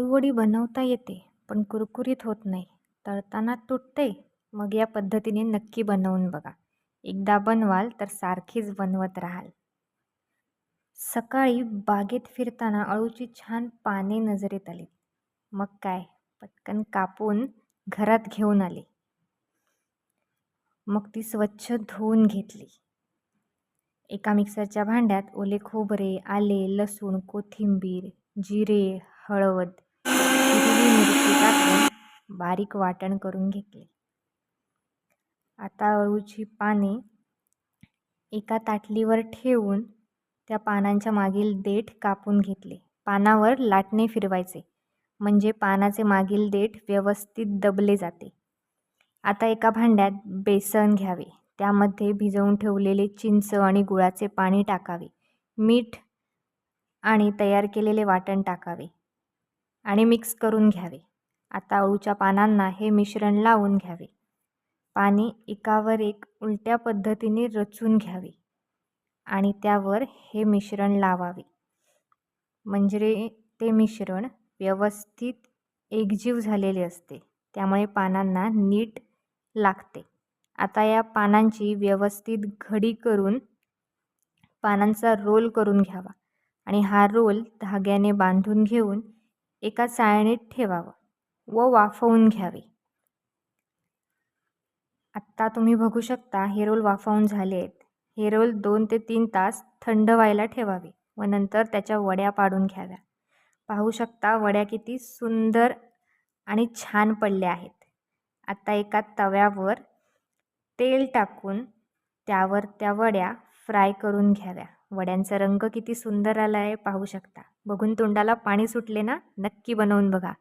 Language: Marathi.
अळूवडी बनवता येते, पण कुरकुरीत होत नाही. तळताना तुटते. मग या पद्धतीने नक्की बनवून बघा. एकदा बनवाल तर सारखीच बनवत राहाल. सकाळी बागेत फिरताना अळूची छान पाने नजरेत आली. मग काय, पटकन कापून घरात घेऊन आले. मग ती स्वच्छ धुवून घेतली. एका मिक्सरच्या भांड्यात ओले खोबरे, आले, लसूण, कोथिंबीर, जिरे, हळद, हिरवी मिरची टाकून बारीक वाटण करून घेतले. आता अळूची पाने एका ताटलीवर ठेवून त्या पानांच्या मागील देठ कापून घेतले. पानावर लाटणे फिरवायचे, म्हणजे पानाचे मागील देठ व्यवस्थित दबले जाते. आता एका भांड्यात बेसन घ्यावे. त्यामध्ये भिजवून ठेवलेले चिंच आणि गुळाचे पाणी टाकावे. मीठ आणि तयार केलेले वाटण टाकावे आणि मिक्स करून घ्यावे. आता अळूच्या पानांना हे मिश्रण लावून घ्यावे. पाणी एकावर एक उलट्या पद्धतीने रचून घ्यावे आणि त्यावर हे मिश्रण लावावे. म्हणजे ते मिश्रण व्यवस्थित एकजीव झालेले असते, त्यामुळे पानांना नीट लागते. आता या पानांची व्यवस्थित घडी करून पानांचा रोल करून घ्यावा आणि हा रोल धाग्याने बांधून घेऊन एका चाळणीत ठेवावा व वाफवून घ्यावे. आत्ता तुम्ही बघू शकता हे रोल वाफवून झाले आहेत. हे रोल 2 ते 3 तास थंड व्हायला ठेवावे व नंतर त्याच्या वड्या पाडून घ्याव्या. पाहू शकता वड्या किती सुंदर आणि छान पडल्या आहेत. आता एका तव्यावर तेल टाकून त्यावर त्या वड्या फ्राय करून घ्याव्या. वड्यांचा रंग किती सुंदर आला आहे पाहू शकता. बघून तोंडाला पाणी सुटले ना? नक्की बनवून बघा.